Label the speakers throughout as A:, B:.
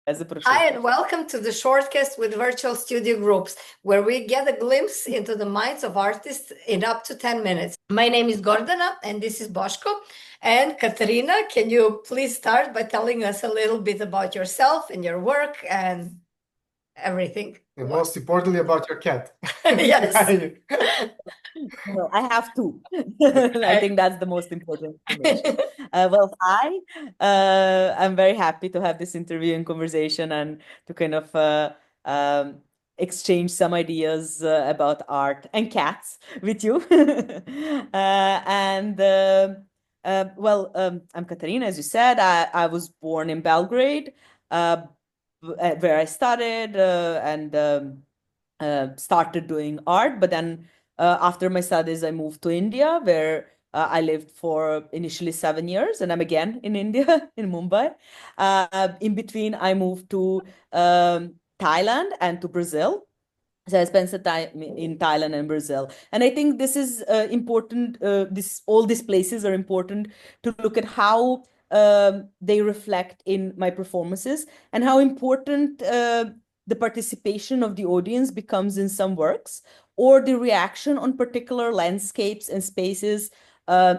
A: Quase
B: Hi,
A: prosciutto.
B: and welcome to the shortcast with virtual studio groups, where we get a glimpse into the minds of artists in up to 10 minutes. My name is Gordana, and this is Boško. And Katarina, can you please start by telling us a little bit about yourself and your work and everything?
C: And most importantly, about your cat.
B: Yes.
A: No, I have two. I think that's the most important information. Well, hi. I'm very happy to have this interview and conversation and to kind of um, exchange some ideas about art and cats with you. I'm Katarina, as you said. I was born in Belgrade, where I studied and started doing art, but then after my studies, I moved to India, where I lived for initially 7 years, and I'm again in India, in Mumbai. In between, I moved to Thailand and to Brazil. So I spent some time in Thailand and Brazil, and I think this is important. All these places are important to look at how they reflect in my performances and how important the participation of the audience becomes in some works, or the reaction on particular landscapes and spaces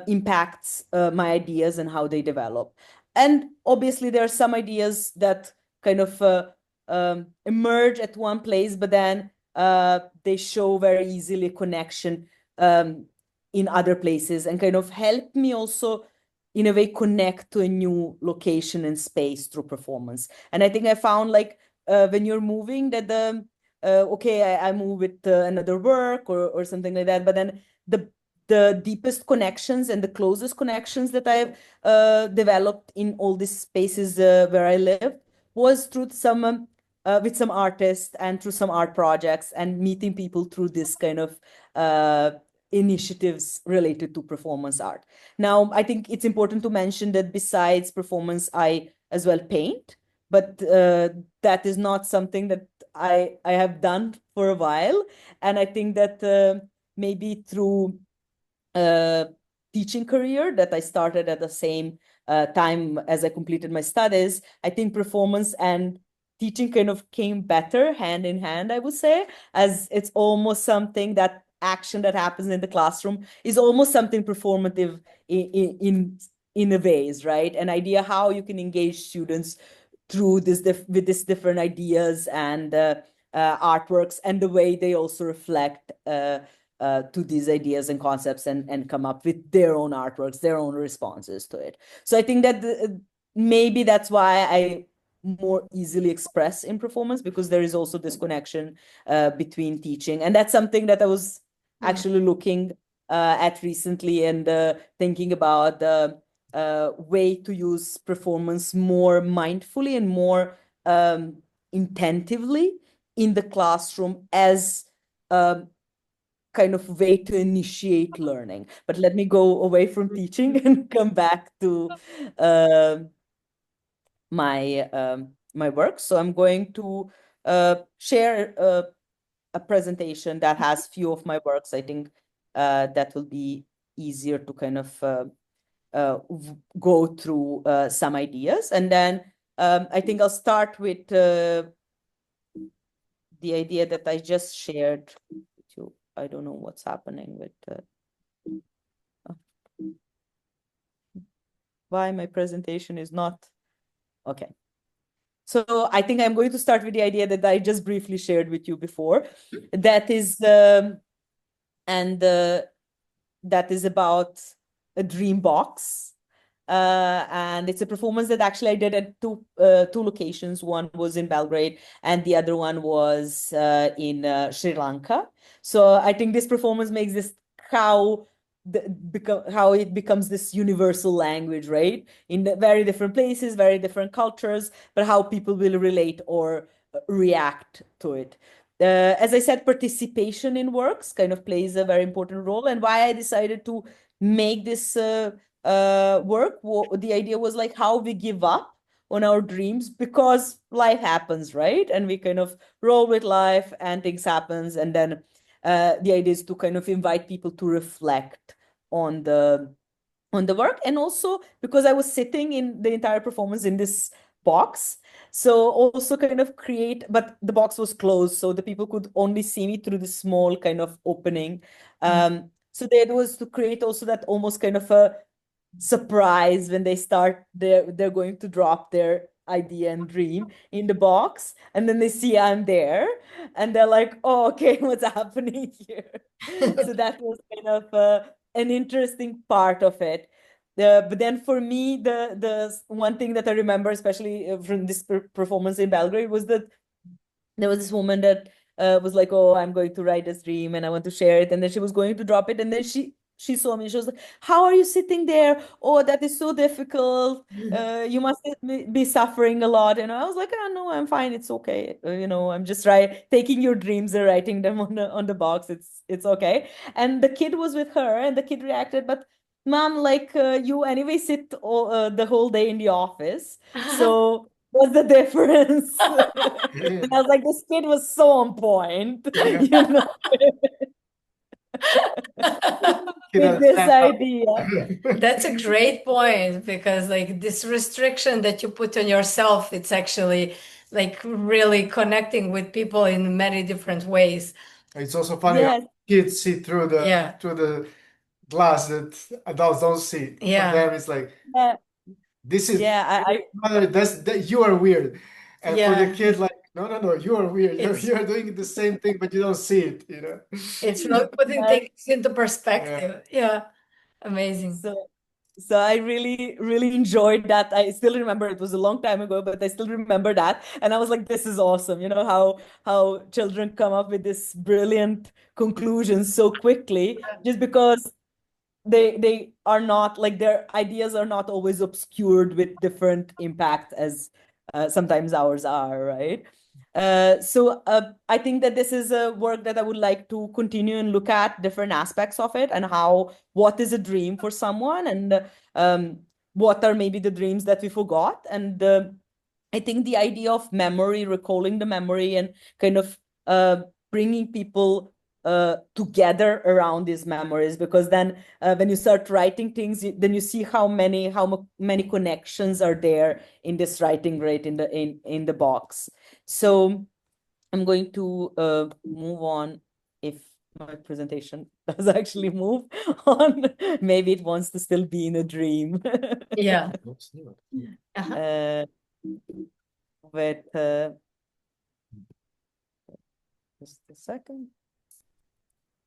A: impacts my ideas and how they develop. And obviously, there are some ideas that kind of emerge at one place, but then they show very easily connection in other places and kind of help me also in a way connect to a new location and space through performance. And I think I found like when you're moving that I move with another work or something like that, but then the deepest connections and the closest connections that I've developed in all these spaces where I live was through some with some artists and through some art projects and meeting people through this kind of initiatives related to performance art. Now, I think it's important to mention that besides performance, I as well paint, but that is not something that I have done for a while. And I think that maybe through teaching career that I started at the same time as I completed my studies, I think performance and teaching kind of came better hand in hand, I would say, as it's almost something that action that happens in the classroom is almost something performative in a ways, right? An idea how you can engage students through with this different ideas and artworks and the way they also reflect to these ideas and concepts and come up with their own artworks, their own responses to it. So I think that maybe that's why I more easily express in performance, because there is also this connection between teaching. And that's something that I was actually looking at recently and thinking about the way to use performance more mindfully and more intentively in the classroom as kind of way to initiate learning. But let me go away from teaching and come back to my work. So I'm going to share a presentation that has few of my works. I think that will be easier to kind of go through some ideas. And then I think I'll start with the idea that I just shared with you. I don't know what's happening with why my presentation is not okay. So I think I'm going to start with the idea that I just briefly shared with you before. That is that is about a dream box. And it's a performance that actually I did at two locations. One was in Belgrade and the other one was in Sri Lanka. So I think this performance makes this how how it becomes this universal language, right? In the very different places, very different cultures, but how people will relate or react to it. As I said, participation in works kind of plays a very important role, and why I decided to make this work. The idea was like how we give up on our dreams because life happens, right? And we kind of roll with life and things happens. And then the idea is to kind of invite people to reflect on the work. And also because I was sitting in the entire performance in this box. So also kind of create, but the box was closed, so the people could only see me through the small kind of opening. So there was to create also that almost kind of a surprise when they start, they're going to drop their idea and dream in the box, and then they see I'm there, and they're like, oh, okay, what's happening here? So that was kind of an interesting part of it. But then for me, the one thing that I remember, especially from this performance in Belgrade, was that there was this woman that was like, "Oh, I'm going to write this dream and I want to share it." And then she was going to drop it, and then she saw me. She was like, "How are you sitting there? Oh, that is so difficult. You must be suffering a lot." And I was like, "Oh no, I'm fine. It's okay. I'm just taking your dreams and writing them on the box. It's okay." And the kid was with her, and the kid reacted, "But mom, like you anyway sit the whole day in the office, so." What's the difference? And I was like, this kid was so on point,
C: Yeah. Kid
A: with this
C: understand
A: idea.
B: That's a great point, because like this restriction that you put on yourself, it's actually like really connecting with people in many different ways.
C: It's also funny how
A: Yes,
C: kids see through
B: Yeah.
C: the glass that adults don't see. For
B: Yeah.
C: them, it's like
A: yeah,
C: this is
A: yeah.
C: that you are weird, and for the
B: Yeah.
C: kid, like no, no, no, you are weird.
B: It's
C: You're doing the same thing, but you don't see it.
B: it's really putting
A: Yes.
B: things into
C: Yeah.
B: perspective. Yeah. Amazing.
A: So, so I really, really enjoyed that. I still remember it was a long time ago, but I still remember that. And I was like, this is awesome. You know how children come up with this brilliant conclusions so quickly, just because they are not like, their ideas are not always obscured with different impact as sometimes ours are, right? So I think that this is a work that I would like to continue and look at different aspects of it, and how, what is a dream for someone, and um, what are maybe the dreams that we forgot. And I think the idea of memory, recalling the memory, and kind of bringing people together around these memories, because then when you start writing things, then you see how many connections are there in this writing, right, in the box. So I'm going to move on. If my presentation does actually move on, maybe it wants to still be in a dream.
B: Yeah. Uh-huh.
A: uh, but just a second.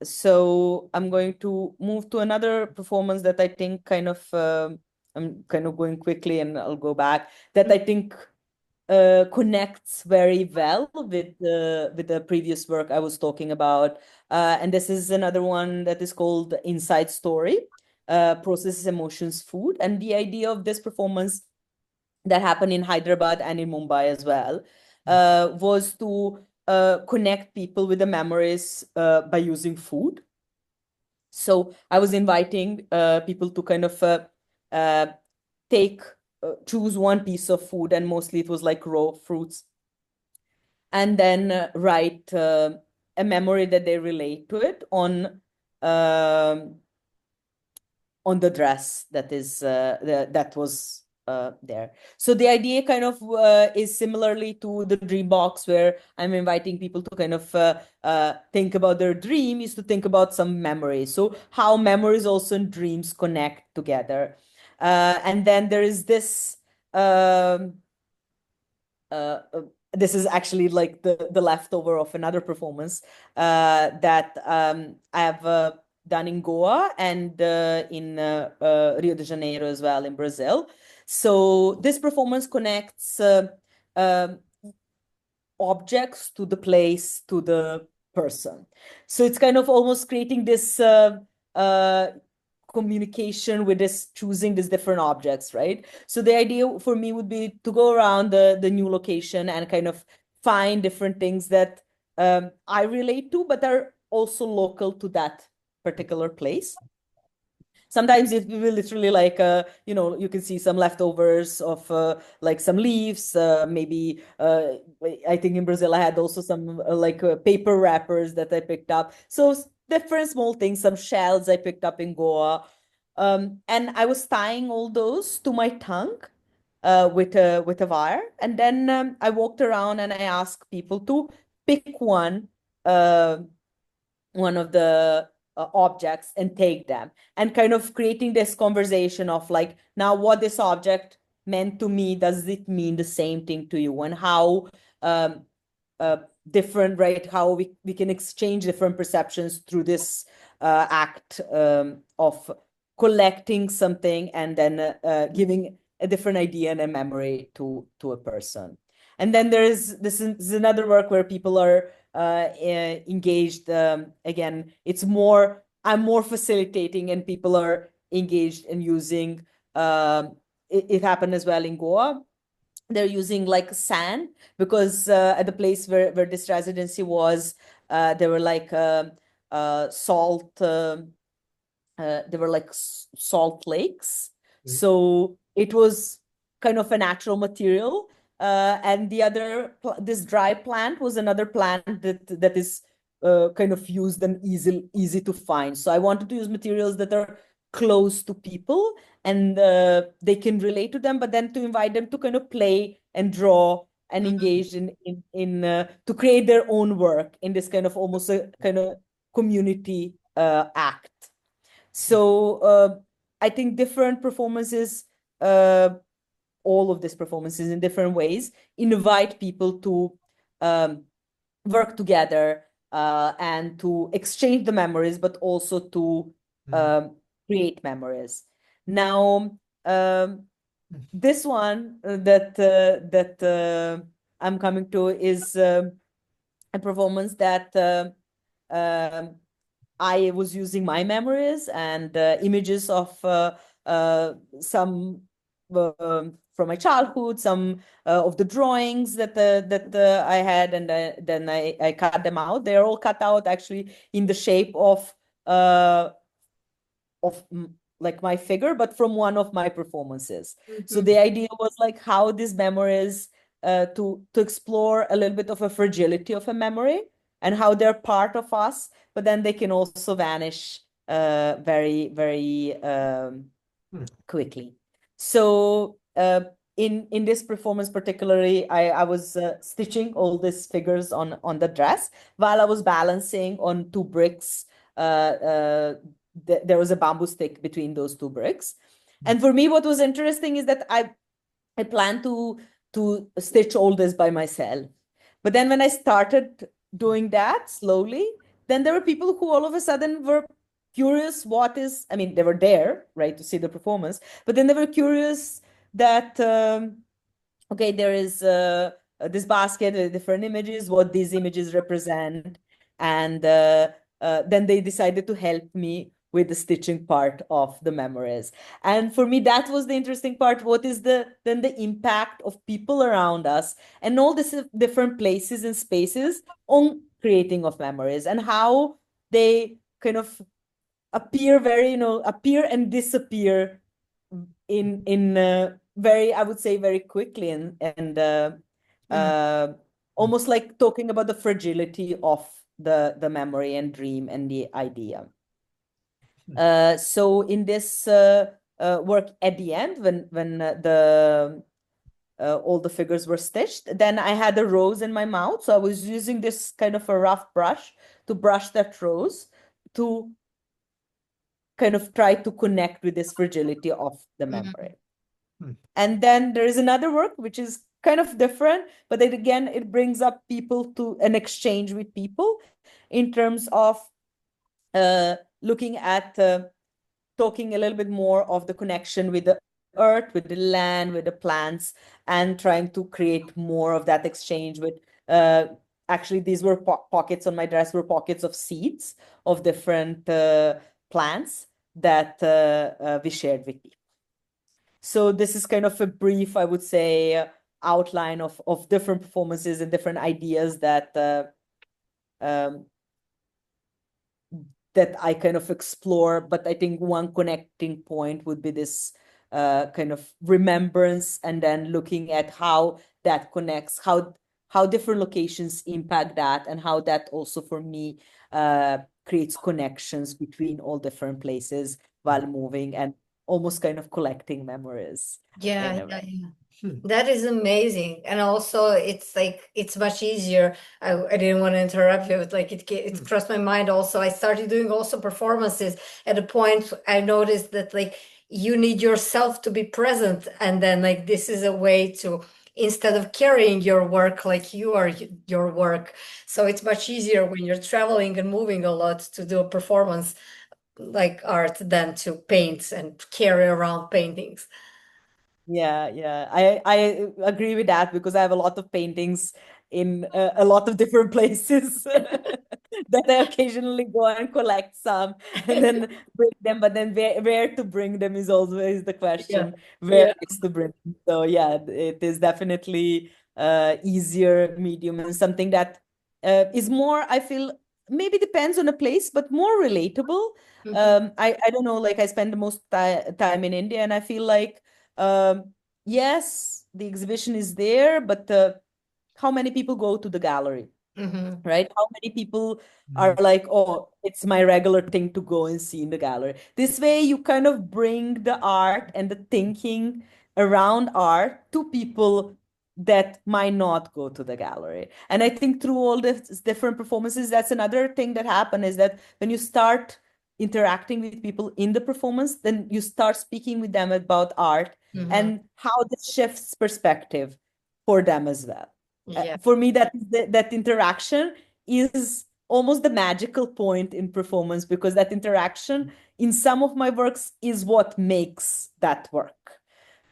A: So I'm going to move to another performance that I think kind of I'm kind of going quickly, and I'll go back, that I think connects very well with the previous work I was talking about. And this is another one that is called Inside Story, Processes, Emotions, Food. And the idea of this performance that happened in Hyderabad and in Mumbai as well was to connect people with the memories by using food. So I was inviting people to kind of uh, take choose one piece of food, and mostly it was like raw fruits, and then write a memory that they relate to it um, on the dress that was there. So the idea kind of is similarly to the dream box, where I'm inviting people to kind of think about their dream, is to think about some memories. So how memories also and dreams connect together. And then there is this uh, uh, this is actually like the leftover of another performance that I have done in Goa, and in Rio de Janeiro as well, in Brazil. So this performance connects um objects to the place, to the person. So it's kind of almost creating this uh, communication with this, choosing these different objects, right? So the idea for me would be to go around the new location and kind of find different things that I relate to, but are also local to that particular place. Sometimes it will literally like you can see some leftovers of like some leaves, maybe I think in Brazil I had also some like paper wrappers that I picked up. So different small things, some shells I picked up in Goa. And I was tying all those to my tongue. with a wire. And then I walked around and I asked people to pick uh, one of the objects and take them, and kind of creating this conversation of like, now what this object meant to me, does it mean the same thing to you? And how um, uh, different, right? How we can exchange different perceptions through this act of collecting something and then giving a different idea and a memory to a person. And then this is another work where people are engaged. Again, I'm more facilitating and people are engaged and using. It happened as well in Goa. They're using like sand because at the place where this residency was, there were like salt. There were like salt lakes. So it was kind of a natural material. And this dry plant was another plant that is kind of used and easy to find. So I wanted to use materials that are close to people and they can relate to them, but then to invite them to kind of play and draw and engage in to create their own work in this kind of almost a kind of community act. So I think different performances, all of these performances in different ways, invite people to work together and to exchange the memories, but also to create memories. Now, this one that I'm coming to is a performance that I was using my memories and images of some from my childhood, some of the drawings that I had, and then I cut them out. They're all cut out actually in the shape of like my figure, but from one of my performances. So the idea was like how these memories to explore a little bit of a fragility of a memory and how they're part of us, but then they can also vanish very quickly. So in this performance particularly, I was stitching all these figures on the dress while I was balancing on two bricks. There was a bamboo stick between those two bricks. And for me, what was interesting is that I planned to stitch all this by myself. But then when I started doing that slowly, then there were people who all of a sudden were curious I mean, they were there, right, to see the performance, but then they were curious that, okay, there is this basket with different images, what these images represent. And then they decided to help me with the stitching part of the memories. And for me, that was the interesting part. What is then the impact of people around us and all these different places and spaces on creating of memories, and how they kind of appear and disappear in very, I would say, very quickly, and almost like talking about the fragility of the memory and dream and the idea. So in this work at the end, when the all the figures were stitched, then I had a rose in my mouth. So I was using this kind of a rough brush to brush that rose to kind of try to connect with this fragility of the memory. And then there is another work which is kind of different, but then again, it brings up people to an exchange with people in terms of looking at talking a little bit more of the connection with the earth, with the land, with the plants, and trying to create more of that exchange with actually these were pockets on my dress, were pockets of seeds of different plants that we shared with people. So this is kind of a brief, I would say, outline of different performances and different ideas that that I kind of explore. But I think one connecting point would be this kind of remembrance, and then looking at how that connects, how different locations impact that, and how that also for me creates connections between all different places while moving and almost kind of collecting memories in
B: Yeah,
A: a way.
B: yeah. That is amazing. And also it's like it's much easier. I didn't want to interrupt you, but like it crossed my mind also. I started doing also performances at a point I noticed that like you need yourself to be present. And then like this is a way to instead of carrying your work like you are your work. So it's much easier when you're traveling and moving a lot to do a performance like art than to paint and carry around paintings.
A: Yeah, yeah. I agree with that because I have a lot of paintings in a lot of different places that I occasionally go and collect some and then bring them. But then where to bring them is always the
B: Yeah.
A: question, where
B: Yeah.
A: is to bring them. So yeah, it is definitely easier medium and something that is more, I feel, maybe depends on a place, but more relatable.
B: Mhm.
A: I don't know, like I spend the most time in India and I feel like yes, the exhibition is there, but how many people go to the gallery,
B: Mhm.
A: right? How many people are like, oh, it's my regular thing to go and see in the gallery? This way, you kind of bring the art and the thinking around art to people that might not go to the gallery. And I think through all these different performances, that's another thing that happened is that when you start interacting with people in the performance, then you start speaking with them about art
B: Mhm.
A: and how this shifts perspective for them as well.
B: Yeah.
A: For me, that interaction is almost the magical point in performance because that interaction in some of my works is what makes that work.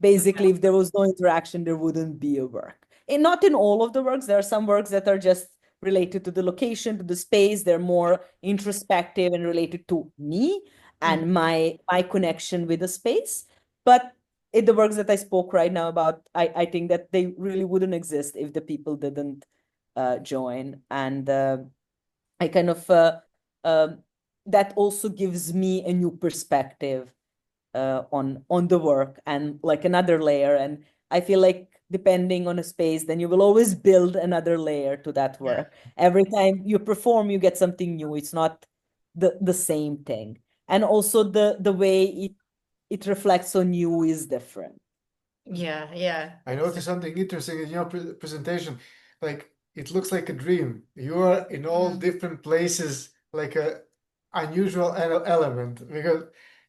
A: Basically, if there was no interaction, there wouldn't be a work. And not in all of the works. There are some works that are just related to the location, to the space. They're more introspective and related to me
B: Mm.
A: and my connection with the space. But in the works that I spoke right now about, I think that they really wouldn't exist if the people didn't join. And I kind of that also gives me a new perspective on the work and like another layer. And I feel like depending on a space, then you will always build another layer to that
B: Yeah.
A: work. Every time you perform, you get something new. It's not the same thing. And also the way it reflects on you is different.
B: Yeah. Yeah.
C: I noticed something interesting in your presentation. Like it looks like a dream. You are in all
B: Mm.
C: different places, like a unusual element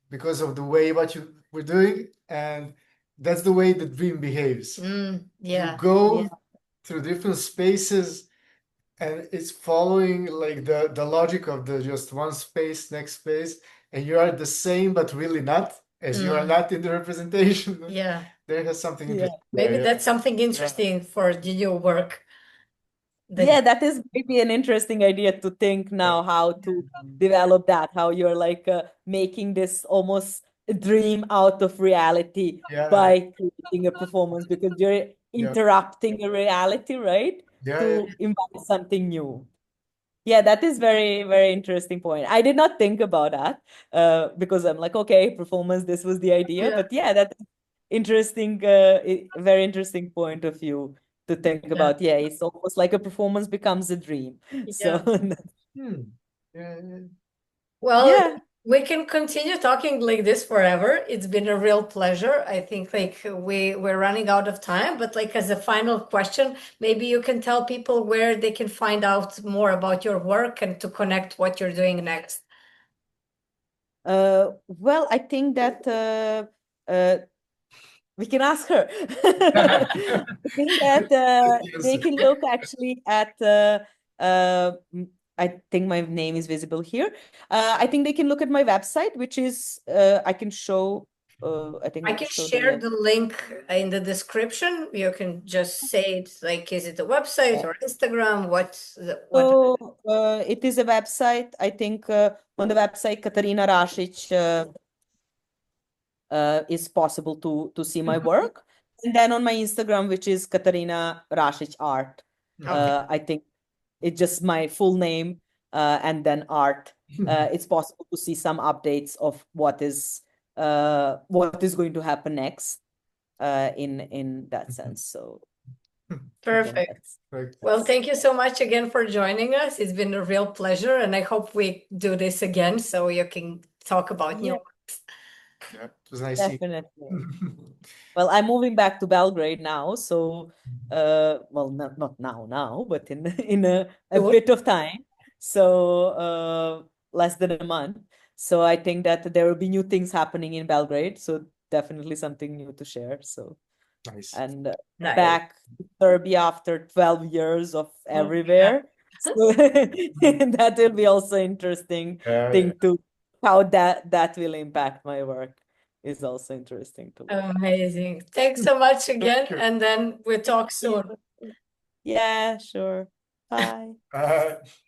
C: because of the way what you were doing, and that's the way the dream behaves. You
B: Yeah.
A: Yeah.
C: go through different spaces, and it's following like the logic of the just one space, next space, and you are the same, but really not, as you are
B: Mm.
C: not in the representation.
B: Yeah.
C: There has something
A: Yeah.
C: interesting there,
B: Maybe
C: yeah.
B: that's something interesting for the new work that
A: Yeah, that is maybe an interesting idea to think
C: Yeah.
A: now how to develop that, how you're like making this almost a dream out of reality
C: Yeah,
A: by creating a performance because you're
C: yeah,
A: interrupting a reality, right?
C: yeah, yeah,
A: To invite something new. Yeah, that is very, very interesting point. I did not think about that because I'm like, okay, performance, this was the idea.
B: yeah.
A: But yeah, that's interesting, very interesting point of view to think
B: Yeah.
A: about. Yeah, it's almost like a performance becomes a dream. So
B: Yeah.
C: hmm. Yeah, yeah.
B: Well,
A: yeah,
B: we can continue talking like this forever. It's been a real pleasure. I think like we're running out of time, but like as a final question, maybe you can tell people where they can find out more about your work and to connect what you're doing next.
A: well, I think that we can ask her. I think that they
C: Yes.
A: can look actually at I think my name is visible here. I think they can look at my website, which is I can show. I think
B: I
A: I
B: can
A: show the
B: share
A: link.
B: the link in the description. You can just say it like, is it a website or Instagram? What?
A: So it is a website. I think on the website Katarina Rasic is possible to see my work. And then on my Instagram, which is Katarina Rasic Art,
B: Okay.
A: I think it's just my full name and then art. It's possible to see some updates of what is going to happen next in that sense. So again,
B: Perfect.
C: Right.
B: Well, thank you so much again for joining us. It's been a real pleasure, and I hope we do this again so you can talk about new
A: yeah,
B: ones.
C: Yeah, it was nice seeing
A: Definitely.
C: you.
A: Well, I'm moving back to Belgrade now, so well, not now, but in in a bit of time. So less than a month. So I think that there will be new things happening in Belgrade. So definitely something new to share. So
C: Nice.
A: and
B: Nice.
A: back to Serbia after 12 years of
B: Oh, yeah.
A: everywhere. So that will be also interesting thing to how that will impact my work is also interesting to look at.
B: Amazing. Thanks so much again,
C: Thank you.
B: and then we'll talk soon.
A: Yeah, sure. Bye.
C: Uh,